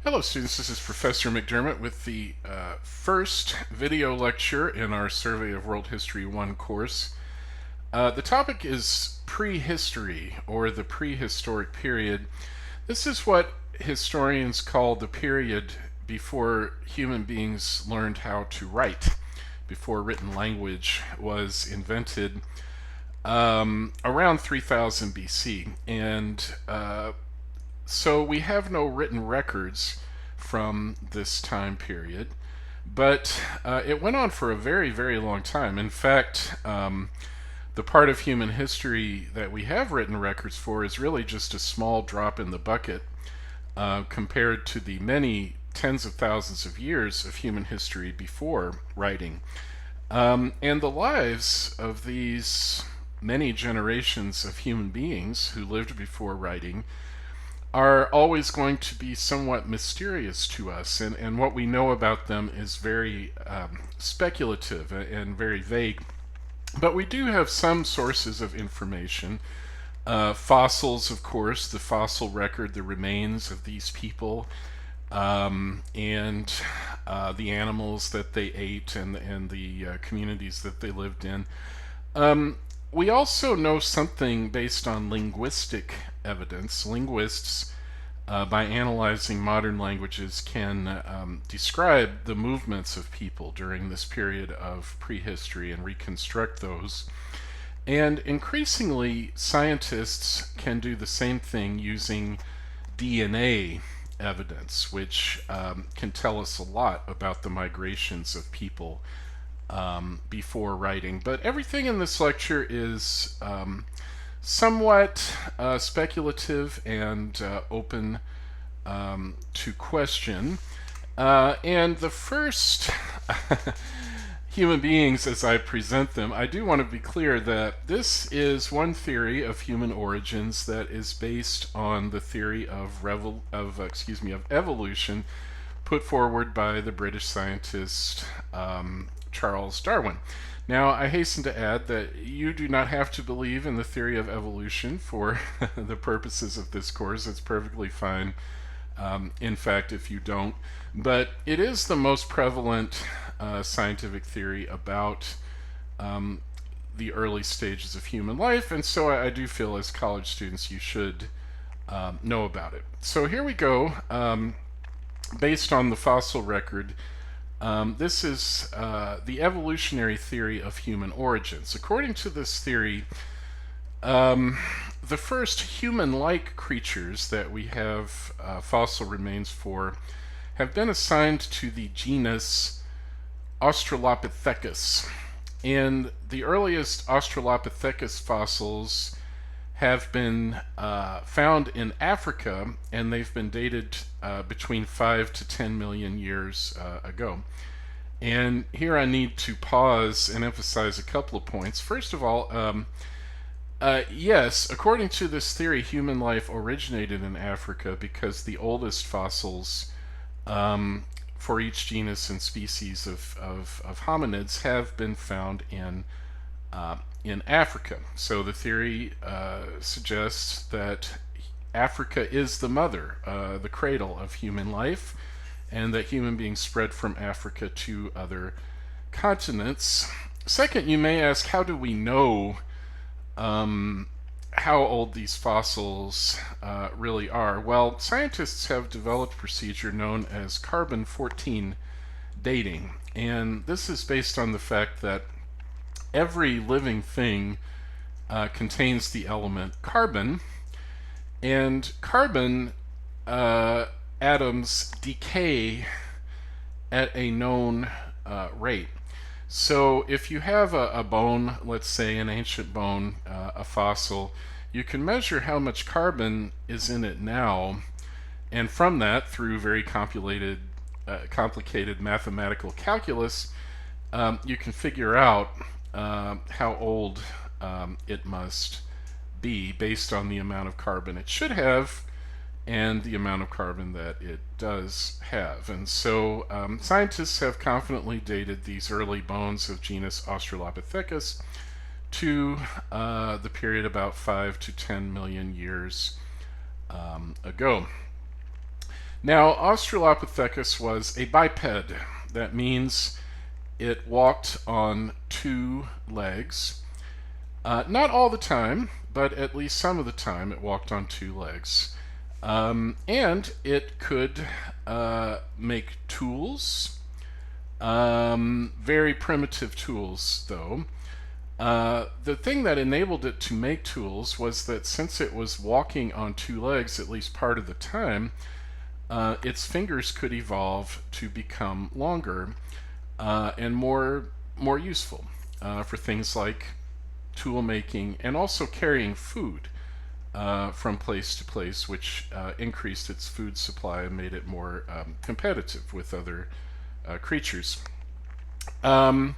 Hello students, this is Professor McDermott with the first video lecture in our Survey of World History 1 course. The topic is prehistory, or the prehistoric period. This is what historians call the period before human beings learned how to write, before written language was invented around 3000 BC. So we have no written records from this time period, but it went on for a very, very long time. In fact, the part of human history that we have written records for is really just a small drop in the bucket compared to the many tens of thousands of years of human history before writing. And the lives of these many generations of human beings who lived before writing are always going to be somewhat mysterious to us, and what we know about them is very speculative and very vague. But we do have some sources of information. Fossils, of course, the fossil record, the remains of these people, and the animals that they ate, and the communities that they lived in. We also know something based on linguistic evidence. Linguists, by analyzing modern languages, can describe the movements of people during this period of prehistory and reconstruct those. And increasingly, scientists can do the same thing using DNA evidence, which can tell us a lot about the migrations of people before writing. But everything in this lecture is somewhat speculative and open to question. And the first human beings as I present them, I do want to be clear that this is one theory of human origins that is based on the theory of evolution put forward by the British scientist Charles Darwin. Now, I hasten to add that you do not have to believe in the theory of evolution for the purposes of this course. It's perfectly fine, in fact, if you don't. But it is the most prevalent scientific theory about the early stages of human life, and so I do feel as college students you should know about it. So here we go. Based on the fossil record, this is the evolutionary theory of human origins. According to this theory, the first human-like creatures that we have fossil remains for have been assigned to the genus Australopithecus. And the earliest Australopithecus fossils have been found in Africa, and they've been dated between 5 to 10 million years ago. And here I need to pause and emphasize a couple of points. First of all, yes, according to this theory, human life originated in Africa because the oldest fossils for each genus and species of hominids have been found in Africa. So the theory suggests that Africa is the mother, the cradle of human life, and that human beings spread from Africa to other continents. Second, you may ask, how do we know how old these fossils really are? Well, scientists have developed a procedure known as carbon-14 dating, and this is based on the fact that every living thing contains the element carbon, and carbon atoms decay at a known rate. So if you have a bone, let's say an ancient bone, a fossil, you can measure how much carbon is in it now, and from that, through very complicated mathematical calculus, you can figure out how old it must be based on the amount of carbon it should have and the amount of carbon that it does have. And so scientists have confidently dated these early bones of genus Australopithecus to the period about 5 to 10 million years ago. Now, Australopithecus was a biped. That means it walked on two legs. Not all the time, but at least some of the time it walked on two legs. And it could make tools, very primitive tools, though. The thing that enabled it to make tools was that since it was walking on two legs at least part of the time, its fingers could evolve to become longer and more useful for things like tool making and also carrying food from place to place, which increased its food supply and made it more competitive with other creatures. And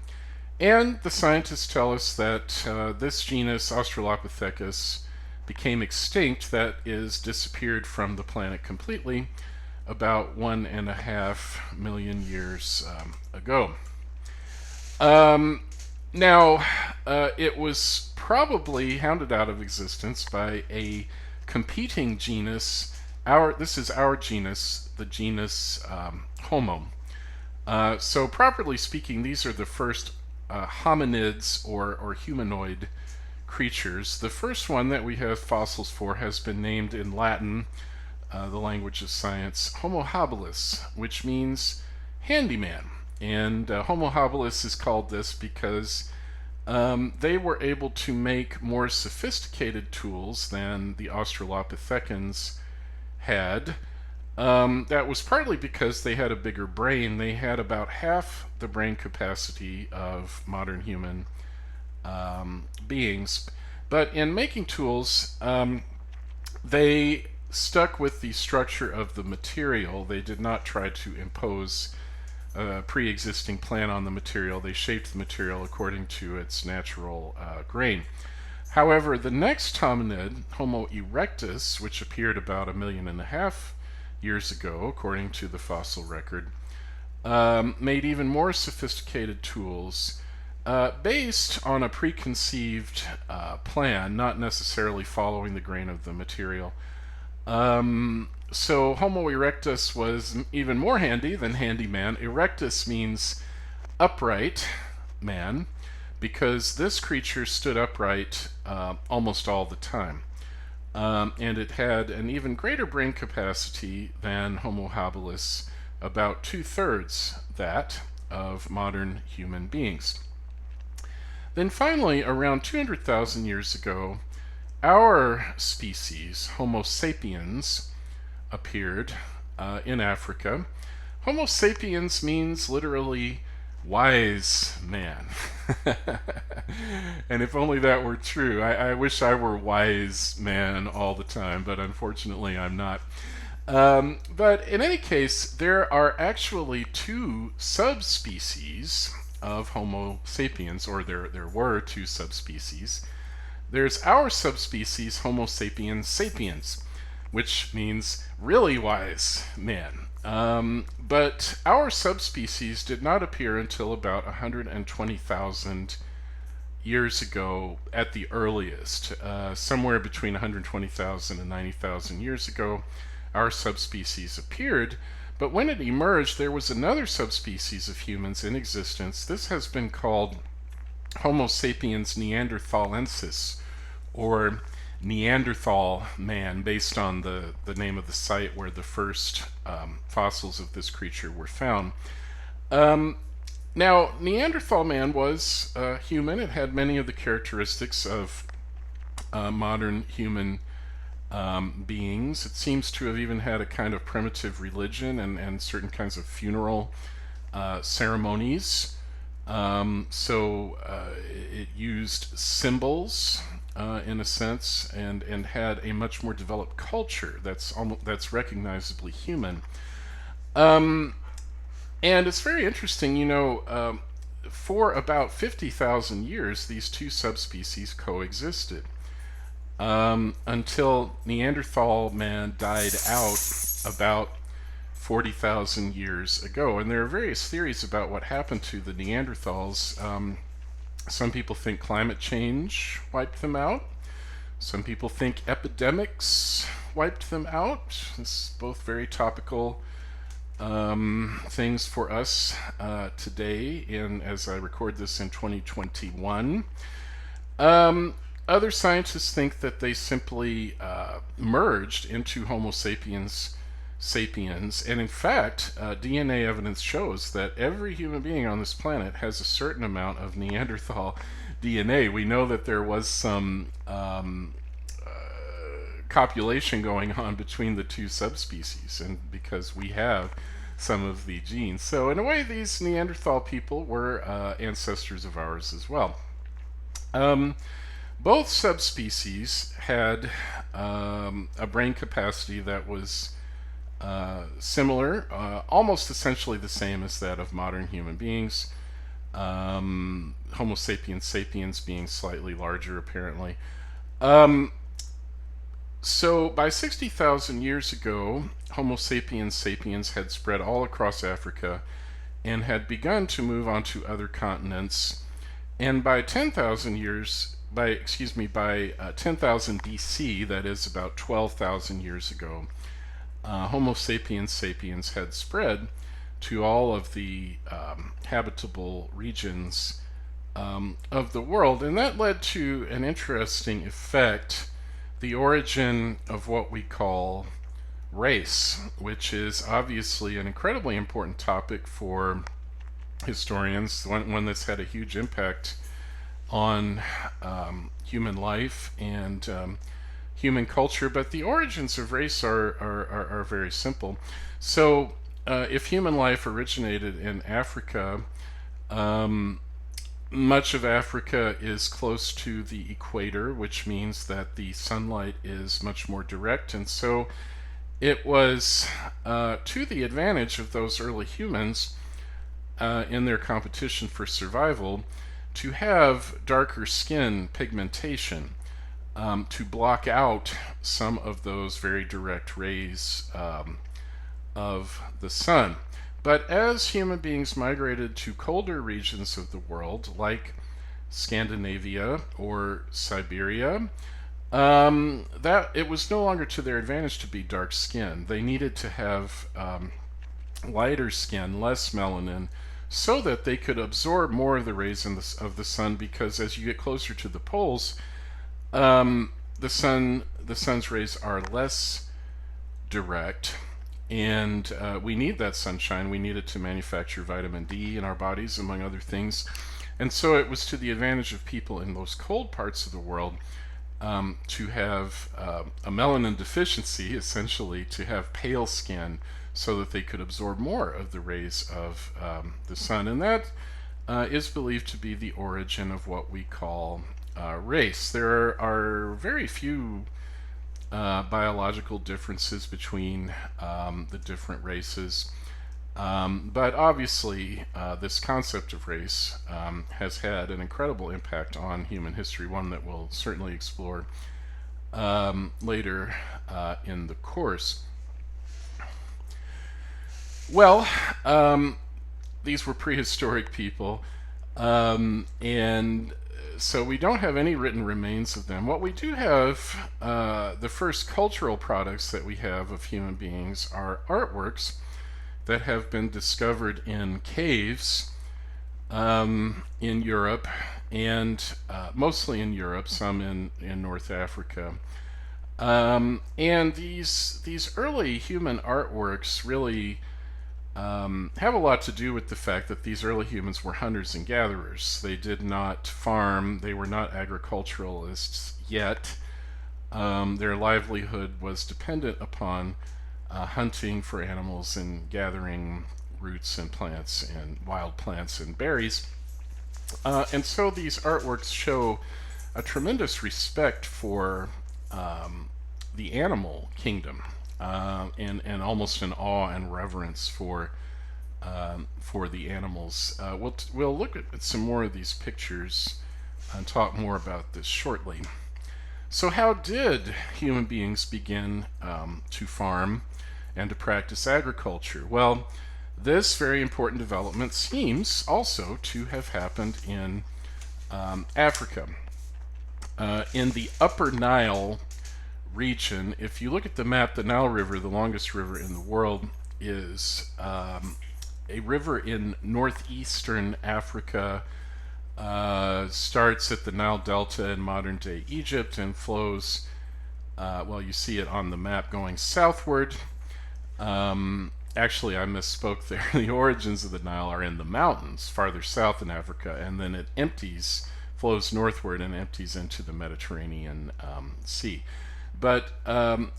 the scientists tell us that this genus, Australopithecus, became extinct, that is, disappeared from the planet completely, about 1.5 million years ago. Now, it was probably hounded out of existence by a competing genus. This is our genus, the genus Homo. So, properly speaking, these are the first hominids or humanoid creatures. The first one that we have fossils for has been named in Latin, the language of science, Homo habilis, which means handyman. And Homo habilis is called this because they were able to make more sophisticated tools than the Australopithecans had. That was partly because they had a bigger brain. They had about half the brain capacity of modern human beings. But in making tools, they stuck with the structure of the material. They did not try to impose a pre-existing plan on the material. They shaped the material according to its natural grain. However, the next hominid, Homo erectus, which appeared about 1.5 million years ago, according to the fossil record, made even more sophisticated tools based on a preconceived plan, not necessarily following the grain of the material. So Homo erectus was even more handy than handyman. Erectus means upright man, because this creature stood upright almost all the time. And it had an even greater brain capacity than Homo habilis, about 2/3 that of modern human beings. Then finally, around 200,000 years ago, our species, Homo sapiens, appeared in Africa. Homo sapiens means literally wise man. And if only that were true. I wish I were wise man all the time, but unfortunately I'm not. But in any case, there are actually two subspecies of Homo sapiens, or there were two subspecies. There's our subspecies, Homo sapiens sapiens, which means really wise man. But our subspecies did not appear until about 120,000 years ago at the earliest. Somewhere between 120,000 and 90,000 years ago, our subspecies appeared. But when it emerged, there was another subspecies of humans in existence. This has been called Homo sapiens neanderthalensis, or Neanderthal man, based on the name of the site where the first fossils of this creature were found. Now, Neanderthal man was human. It had many of the characteristics of modern human beings. It seems to have even had a kind of primitive religion and certain kinds of funeral ceremonies. It used symbols in a sense, and had a much more developed culture that's recognizably human. And it's very interesting, for about 50,000 years, these two subspecies coexisted until Neanderthal man died out about 40,000 years ago. And there are various theories about what happened to the Neanderthals. Some people think climate change wiped them out. Some people think epidemics wiped them out. This is both very topical things for us today, as I record this in 2021. Um, Other scientists think that they simply merged into Homo sapiens, and in fact, DNA evidence shows that every human being on this planet has a certain amount of Neanderthal DNA. We know that there was some copulation going on between the two subspecies, and because we have some of the genes. So, in a way, these Neanderthal people were ancestors of ours as well. Um, Both subspecies had a brain capacity that was similar, almost essentially the same as that of modern human beings. Homo sapiens being slightly larger, apparently. Um, so by 60,000 years ago, Homo sapiens had spread all across Africa and had begun to move on to other continents. And by 10,000 years, by 10,000 BC, that is about 12,000 years ago, Homo sapiens had spread to all of the habitable regions of the world, and that led to an interesting effect, the origin of what we call race, which is obviously an incredibly important topic for historians, one that's had a huge impact on human life and human culture. But the origins of race are very simple. So, if human life originated in Africa, um, much of Africa is close to the equator, which means that the sunlight is much more direct, and so it was to the advantage of those early humans in their competition for survival to have darker skin pigmentation to block out some of those very direct rays of the sun. But as human beings migrated to colder regions of the world, like Scandinavia or Siberia, that it was no longer to their advantage to be dark skinned. They needed to have lighter skin, less melanin, so that they could absorb more of the rays of the sun. Because as you get closer to the poles, the sun's rays are less direct, and we need that sunshine. We need it to manufacture vitamin D in our bodies, among other things. And so it was to the advantage of people in those cold parts of the world to have a melanin deficiency, essentially, to have pale skin so that they could absorb more of the rays of the sun. And that is believed to be the origin of what we call race. There are very few biological differences between the different races. But obviously, this concept of race has had an incredible impact on human history, one that we'll certainly explore later in the course. Well, these were prehistoric people, and so we don't have any written remains of them. What we do have, the first cultural products that we have of human beings are artworks that have been discovered in caves in Europe, and mostly in Europe, some in North Africa. And these early human artworks really have a lot to do with the fact that these early humans were hunters and gatherers. They did not farm, they were not agriculturalists yet. Their livelihood was dependent upon hunting for animals and gathering roots and plants and wild plants and berries. And so these artworks show a tremendous respect for the animal kingdom, and almost an awe and reverence for the animals. We'll look at some more of these pictures and talk more about this shortly. So how did human beings begin to farm and to practice agriculture? Well, this very important development seems also to have happened in Africa. In the Upper Nile region, if you look at the map, the Nile River, the longest river in the world, is a river in northeastern Africa. Starts at the Nile Delta in modern day Egypt and flows, well, you see it on the map going southward. Actually, I misspoke there. The origins of the Nile are in the mountains farther south in Africa, and then it flows northward and empties into the Mediterranean Sea. But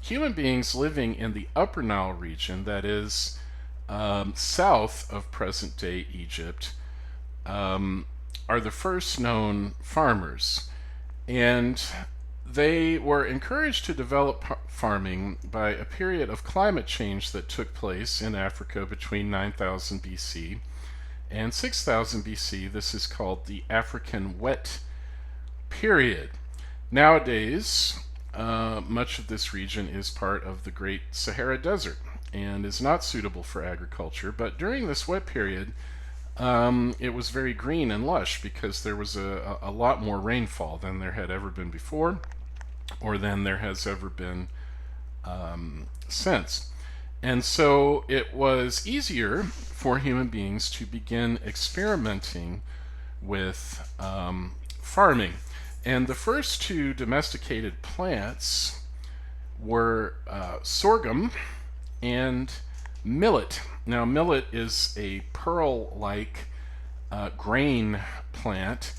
human beings living in the Upper Nile region, that is south of present day Egypt, are the first known farmers. And they were encouraged to develop farming by a period of climate change that took place in Africa between 9000 BC and 6000 BC. This is called the African Wet Period. Nowadays, much of this region is part of the Great Sahara Desert and is not suitable for agriculture, but during this wet period, it was very green and lush because there was a lot more rainfall than there had ever been before, or than there has ever been since. And so it was easier for human beings to begin experimenting with farming. And the first two domesticated plants were sorghum and millet. Now, millet is a pearl-like grain plant.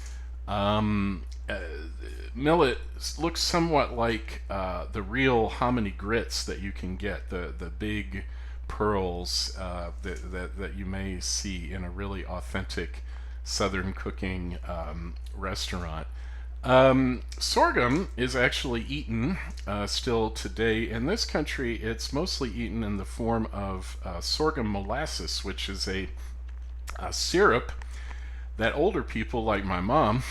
Millet looks somewhat like the real hominy grits that you can get, the big pearls that you may see in a really authentic Southern cooking restaurant. Sorghum is actually eaten still today. In this country, it's mostly eaten in the form of sorghum molasses, which is a syrup that older people like my mom,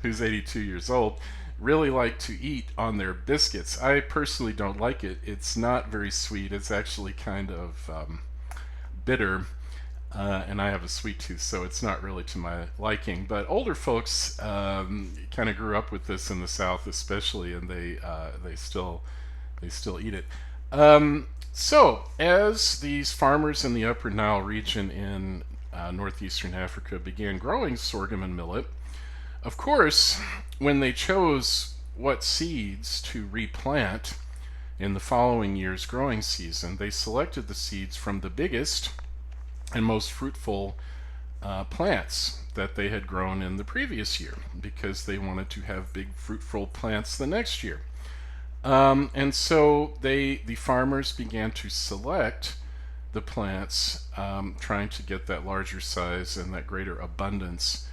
who's 82 years old, really like to eat on their biscuits. I personally don't like it. It's not very sweet. It's actually kind of bitter. And I have a sweet tooth, so it's not really to my liking. But older folks kind of grew up with this in the South, especially, and they still eat it. So, as these farmers in the Upper Nile region in northeastern Africa began growing sorghum and millet, of course, when they chose what seeds to replant in the following year's growing season, they selected the seeds from the biggest and most fruitful plants that they had grown in the previous year, because they wanted to have big fruitful plants the next year. And so the farmers began to select the plants, trying to get that larger size and that greater abundance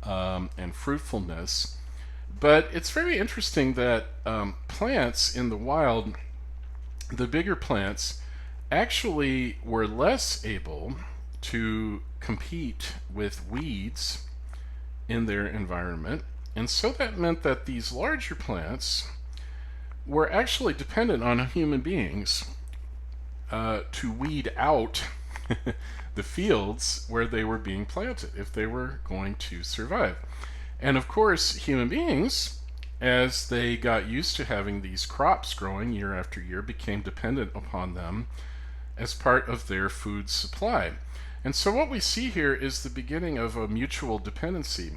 and fruitfulness. But it's very interesting that plants in the wild, the bigger plants, actually were less able to compete with weeds in their environment. And so that meant that these larger plants were actually dependent on human beings to weed out the fields where they were being planted if they were going to survive. And of course, human beings, as they got used to having these crops growing year after year, became dependent upon them as part of their food supply. And so what we see here is the beginning of a mutual dependency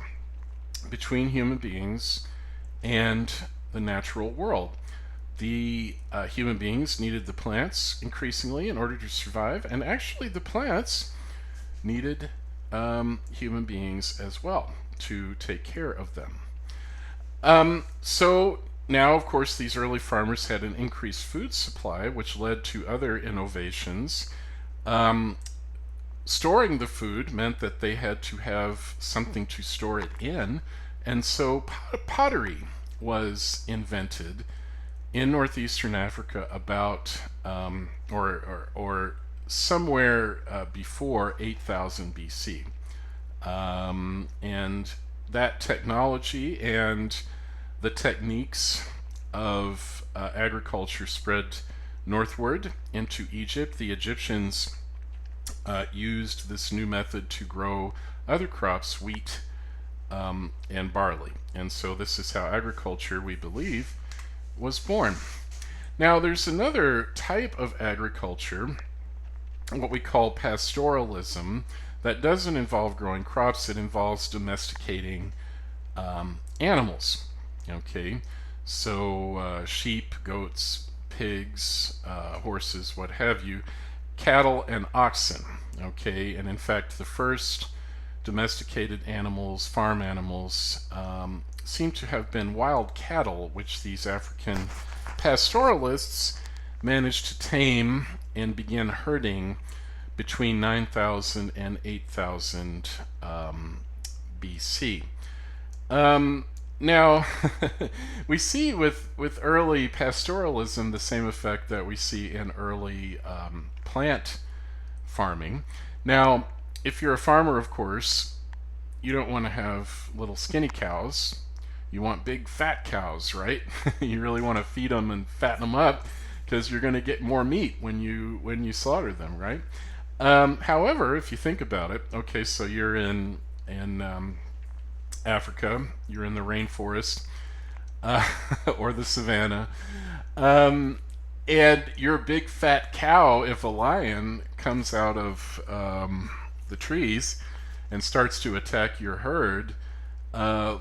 between human beings and the natural world. The human beings needed the plants increasingly in order to survive, and actually the plants needed human beings as well to take care of them. So now, of course, these early farmers had an increased food supply, which led to other innovations. Storing the food meant that they had to have something to store it in, and so pottery was invented in northeastern Africa about or somewhere before 8000 BC. And that technology and the techniques of agriculture spread northward into Egypt. The Egyptians used this new method to grow other crops, wheat and barley. And so this is how agriculture, we believe, was born. Now, there's another type of agriculture what we call pastoralism that doesn't involve growing crops, it involves domesticating animals. Okay, so sheep, goats, pigs, horses, what have you, cattle, and oxen. Okay, and in fact, the first domesticated animals, farm animals, seem to have been wild cattle, which these African pastoralists managed to tame and begin herding between 9,000 and 8,000 BC. Now, we see with early pastoralism the same effect that we see in early plant farming. Now, if you're a farmer, of course, you don't want to have little skinny cows. You want big fat cows, right? You really want to feed them and fatten them up because you're going to get more meat when you slaughter them, right? However, if you think about it, okay, so you're in Africa, you're in the rainforest uh, or the savannah, and your big fat cow, if a lion comes out of the trees and starts to attack your herd, uh,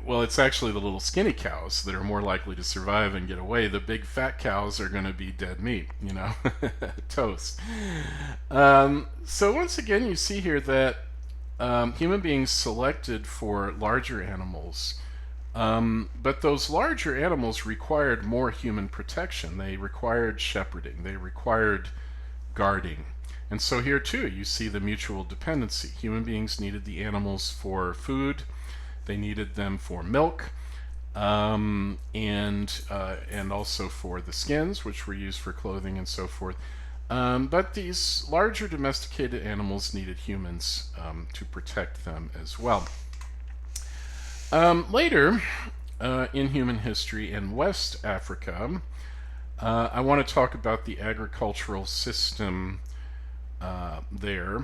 well, it's actually the little skinny cows that are more likely to survive and get away. The big fat cows are going to be dead meat, toast. So once again, you see here that human beings selected for larger animals, but those larger animals required more human protection. They required shepherding. They required guarding. And so here too, you see the mutual dependency. Human beings needed the animals for food. They needed them for milk, and also for the skins, which were used for clothing and so forth. But these larger domesticated animals needed humans to protect them as well. Later in human history in West Africa, I want to talk about the agricultural system there.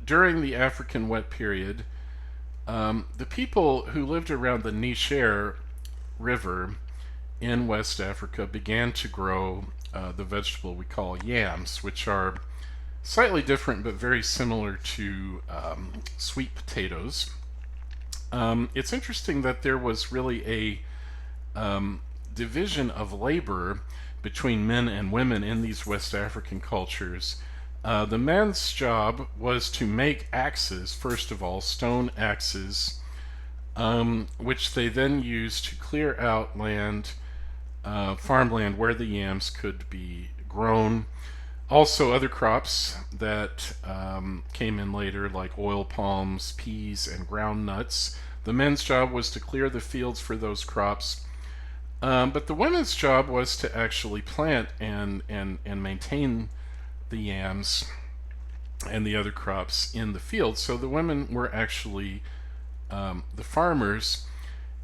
During the African wet period, the people who lived around the Niger River in West Africa began to grow the vegetable we call yams, which are slightly different but very similar to sweet potatoes. It's interesting that there was really a division of labor between men and women in these West African cultures. The men's job was to make axes, first of all, stone axes, which they then used to clear out land, farmland where the yams could be grown. Also, other crops that came in later, like oil palms, peas, and ground nuts. The men's job was to clear the fields for those crops. But the women's job was to actually plant and maintain the yams and the other crops in the field. So the women were actually the farmers,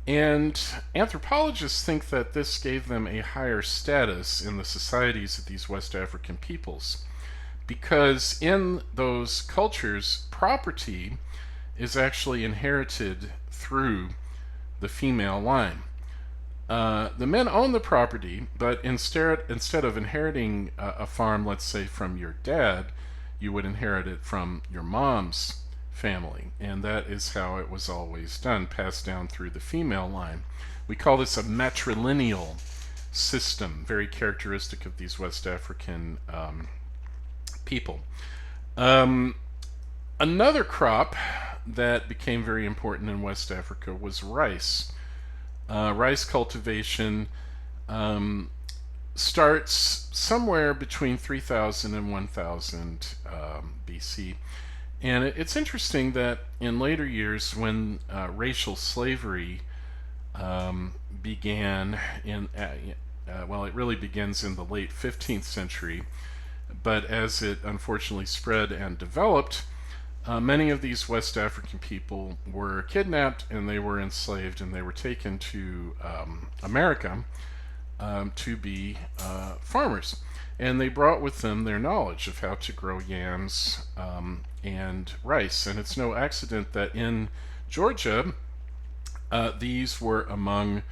and anthropologists think that this gave them a higher status in the societies of these West African peoples, because in those cultures, property is actually inherited through the female line. The men own the property, but instead of inheriting a farm, let's say from your dad, you would inherit it from your mom's family. And that is how it was always done, passed down through the female line. We call this a matrilineal system, very characteristic of these West African people. Another crop that became very important in West Africa was rice. Rice cultivation starts somewhere between 3000 and 1000 BC. And it's interesting that in later years, when racial slavery began well, it really begins in the late 15th century, but as it unfortunately spread and developed, many of these West African people were kidnapped and they were enslaved and they were taken to America to be farmers. And they brought with them their knowledge of how to grow yams and rice. And it's no accident that in Georgia, these were among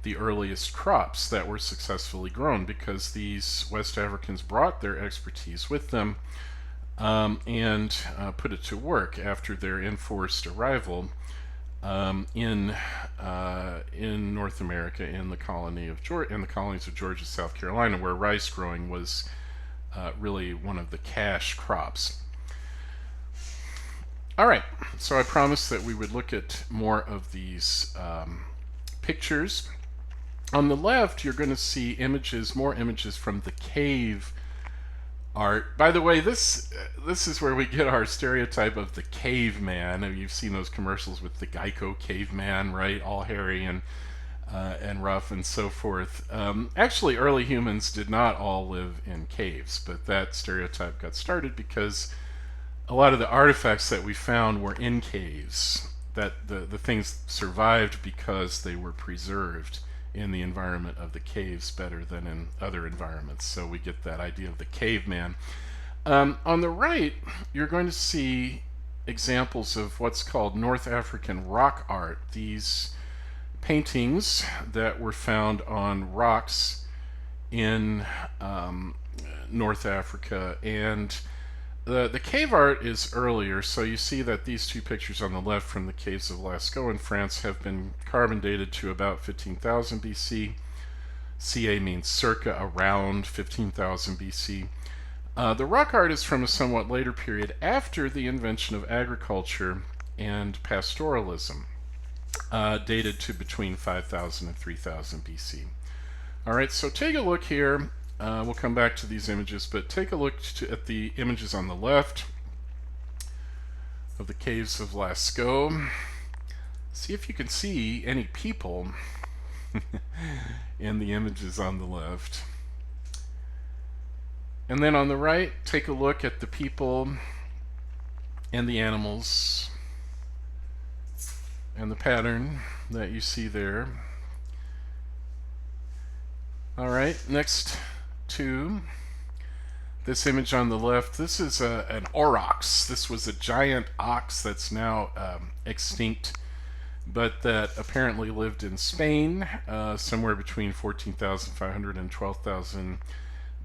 the earliest crops that were successfully grown, because these West Africans brought their expertise with them, and put it to work after their enforced arrival in North America, in the colonies of Georgia, South Carolina, where rice growing was really one of the cash crops. All right, so I promised that we would look at more of these pictures. On the left, you're going to see more images from the cave art. By the way, this is where we get our stereotype of the caveman. You've seen those commercials with the Geico caveman, right? All hairy and rough and so forth. Actually, early humans did not all live in caves, but that stereotype got started because a lot of the artifacts that we found were in caves. That the things survived because they were preserved in the environment of the caves better than in other environments. So we get that idea of the caveman. On the right, you're going to see examples of what's called North African rock art. These paintings that were found on rocks in North Africa, and the cave art is earlier, so you see that these two pictures on the left from the caves of Lascaux in France have been carbon dated to about 15,000 BC. Ca means circa, around 15,000 BC. The rock art is from a somewhat later period, after the invention of agriculture and pastoralism, dated to between 5,000 and 3,000 BC. All right, so take a look here. We'll come back to these images, but take a look at the images on the left of the caves of Lascaux. See if you can see any people in the images on the left. And then on the right, take a look at the people and the animals and the pattern that you see there. All right, next to this image on the left, this is an aurochs. This was a giant ox that's now extinct, but that apparently lived in Spain somewhere between 14,500 and 12,000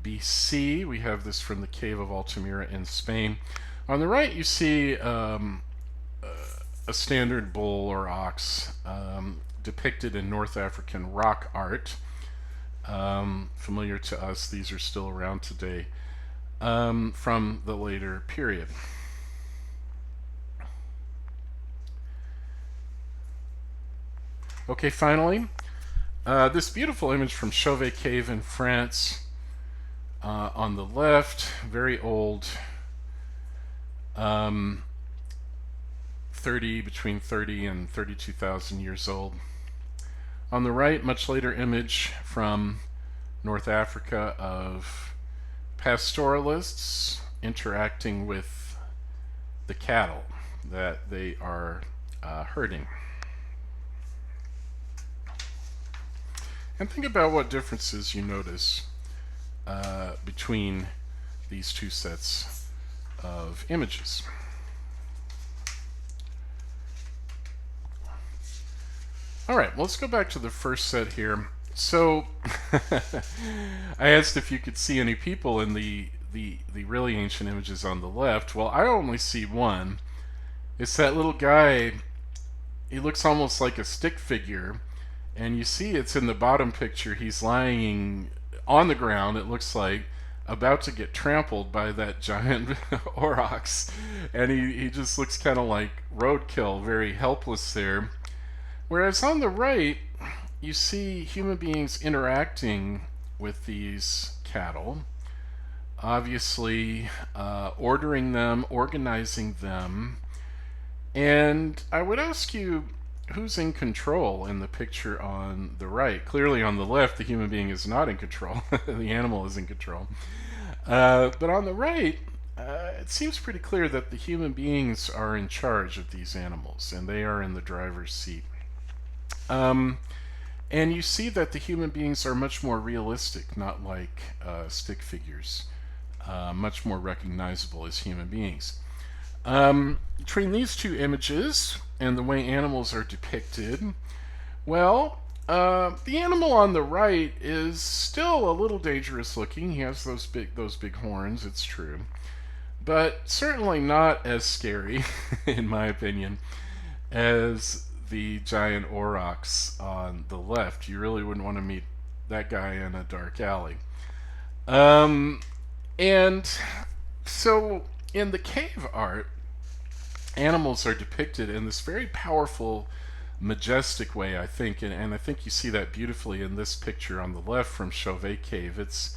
BC. We have this from the cave of Altamira in Spain. On the right, you see a standard bull or ox depicted in North African rock art. Familiar to us, these are still around today, from the later period. Okay, finally, this beautiful image from Chauvet Cave in France on the left, very old, between 30 and 32,000 years old. On the right, much later image from North Africa of pastoralists interacting with the cattle that they are herding. And think about what differences you notice between these two sets of images. All right, let's go back to the first set here. So I asked if you could see any people in the really ancient images on the left. Well, I only see one. It's that little guy. He looks almost like a stick figure, and you see it's in the bottom picture. He's lying on the ground, it looks like, about to get trampled by that giant aurochs, and he just looks kind of like roadkill, very helpless there. Whereas on the right, you see human beings interacting with these cattle, obviously ordering them, organizing them. And I would ask you, who's in control in the picture on the right? Clearly on the left, the human being is not in control. The animal is in control. But on the right, it seems pretty clear that the human beings are in charge of these animals, and they are in the driver's seat. And you see that the human beings are much more realistic, not like stick figures, much more recognizable as human beings. Between these two images and the way animals are depicted, well, The animal on the right is still a little dangerous looking. He has those big horns. It's true, but certainly not as scary, in my opinion, as the giant aurochs on the left. You really wouldn't want to meet that guy in a dark alley. Um, and so in the cave art, animals are depicted in this very powerful, majestic way, I think, and I think you see that beautifully in this picture on the left from Chauvet Cave. It's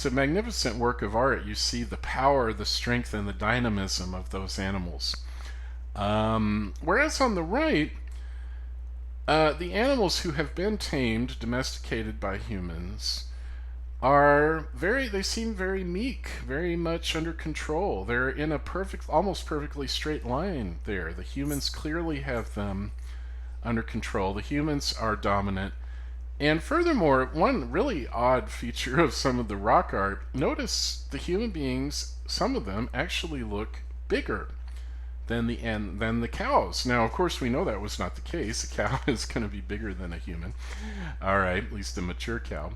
a magnificent work of art. You see the power, the strength, and the dynamism of those animals. Whereas on the right, the animals who have been tamed, domesticated by humans, they seem very meek, very much under control. They're in a almost perfectly straight line there. The humans clearly have them under control. The humans are dominant. And furthermore, one really odd feature of some of the rock art, notice the human beings, some of them actually look bigger than the cows. Now, of course, we know that was not the case. A cow is going to be bigger than a human. All right, at least a mature cow.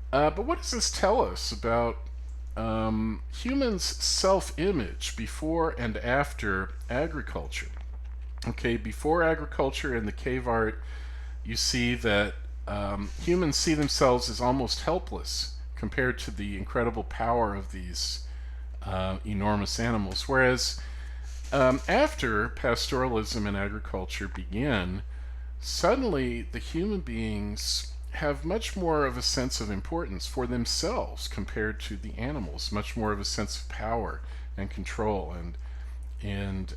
But what does this tell us about humans' self-image before and after agriculture? Okay, before agriculture in the cave art, you see that humans see themselves as almost helpless compared to the incredible power of these enormous animals. Whereas after pastoralism and agriculture began, suddenly the human beings have much more of a sense of importance for themselves compared to the animals, much more of a sense of power and control and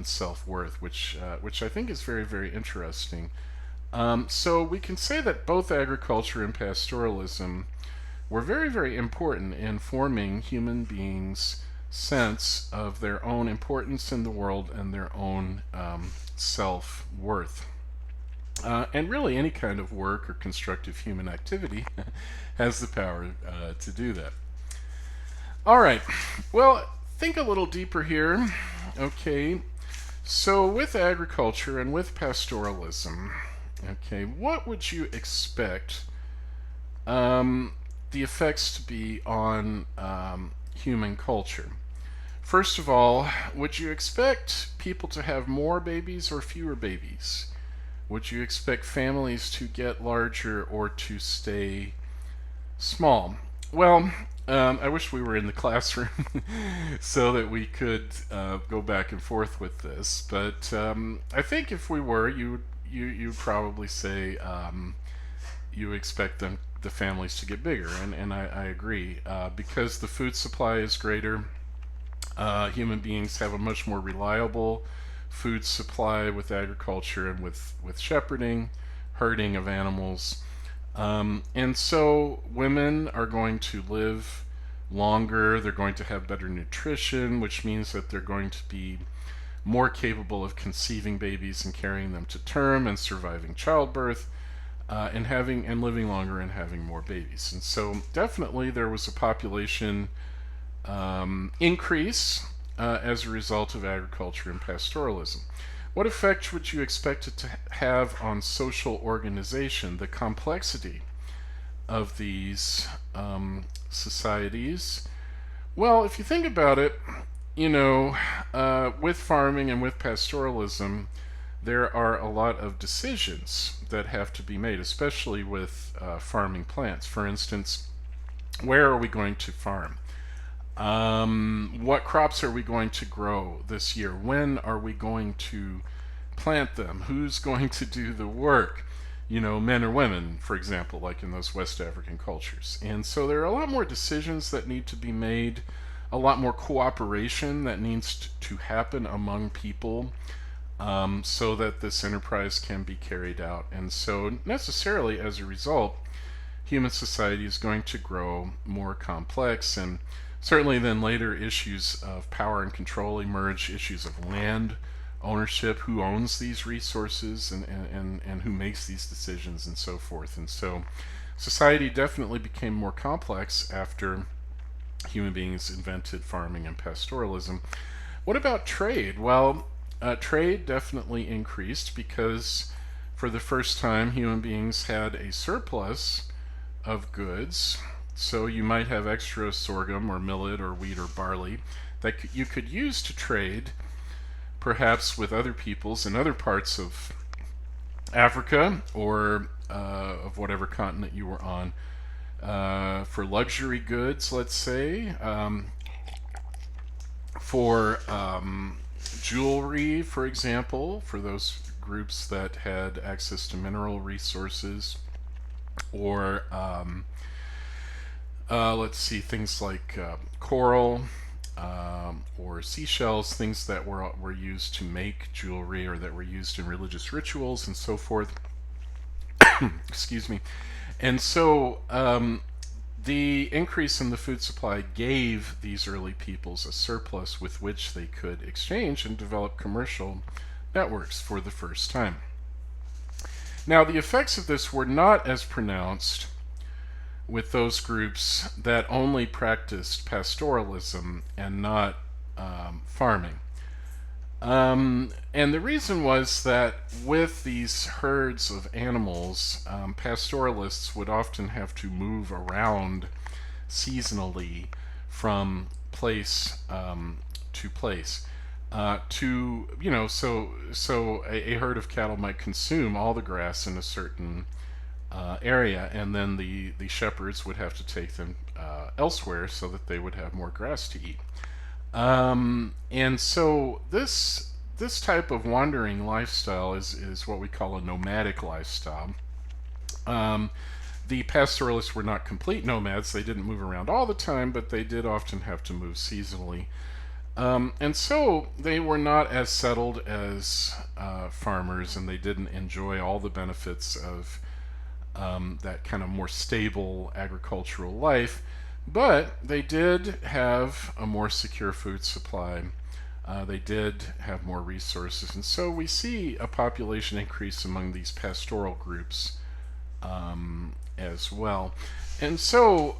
self-worth, which I think is very, very interesting. So we can say that both agriculture and pastoralism were very, very important in forming human beings' sense of their own importance in the world and their own self-worth. And really, any kind of work or constructive human activity has the power to do that. All right, well, think a little deeper here. Okay, so with agriculture and with pastoralism, okay, what would you expect the effects to be on human culture? First of all, would you expect people to have more babies or fewer babies? Would you expect families to get larger or to stay small? Well, I wish we were in the classroom so that we could go back and forth with this. But I think if we were, you'd probably say you expect the families to get bigger, and I agree because the food supply is greater. Human beings have a much more reliable food supply with agriculture and with shepherding, herding of animals. And so women are going to live longer, they're going to have better nutrition, which means that they're going to be more capable of conceiving babies and carrying them to term and surviving childbirth, and living longer and having more babies. And so definitely there was a population increase as a result of agriculture and pastoralism. What effect would you expect it to have on social organization, the complexity of these societies? Well, if you think about it, with farming and with pastoralism, there are a lot of decisions that have to be made, especially with farming plants. For instance, where are we going to farm? What crops are we going to grow this year? When are we going to plant them? Who's going to do the work? Men or women, for example, like in those West African cultures. And so there are a lot more decisions that need to be made, a lot more cooperation that needs to happen among people so that this enterprise can be carried out. And so necessarily as a result, human society is going to grow more complex, and certainly then later issues of power and control emerge, issues of land ownership, who owns these resources and who makes these decisions and so forth. And so society definitely became more complex after human beings invented farming and pastoralism. What about trade? Well, trade definitely increased because For the first time, human beings had a surplus of goods. So you might have extra sorghum or millet or wheat or barley that you could use to trade, perhaps with other peoples in other parts of Africa or of whatever continent you were on. For luxury goods, let's say, for jewelry, for example, for those groups that had access to mineral resources, or let's see, things like coral or seashells, things that were used to make jewelry or that were used in religious rituals and so forth. Excuse me. And so the increase in the food supply gave these early peoples a surplus with which they could exchange and develop commercial networks for the first time. Now, the effects of this were not as pronounced with those groups that only practiced pastoralism and not farming. And the reason was that with these herds of animals, pastoralists would often have to move around seasonally from place to place. So a herd of cattle might consume all the grass in a certain area, and then the shepherds would have to take them elsewhere so that they would have more grass to eat. And so this type of wandering lifestyle is what we call a nomadic lifestyle. The pastoralists were not complete nomads. They didn't move around all the time, but they did often have to move seasonally. And so they were not as settled as farmers, and they didn't enjoy all the benefits of that kind of more stable agricultural life. But they did have a more secure food supply. They did have more resources. And so we see a population increase among these pastoral groups as well. And so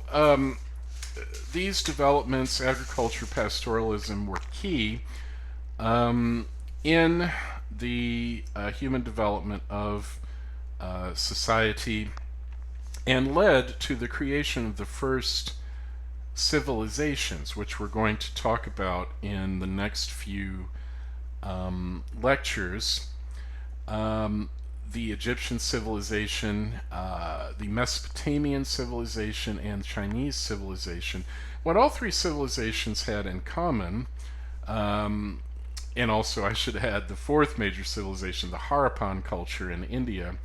these developments, agriculture, pastoralism, were key in the human development of society and led to the creation of the first civilizations, which we're going to talk about in the next few lectures. The Egyptian civilization, the Mesopotamian civilization, and Chinese civilization. What all three civilizations had in common, and also I should add the fourth major civilization, the Harappan culture in India,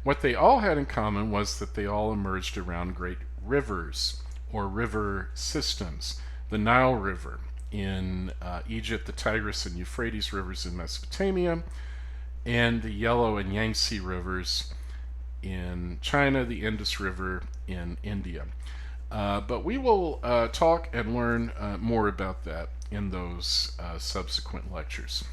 what they all had in common was that they all emerged around great rivers or river systems. The Nile River in Egypt, the Tigris and Euphrates rivers in Mesopotamia, and the Yellow and Yangtze rivers in China, the Indus River in India. But we will talk and learn more about that in those subsequent lectures.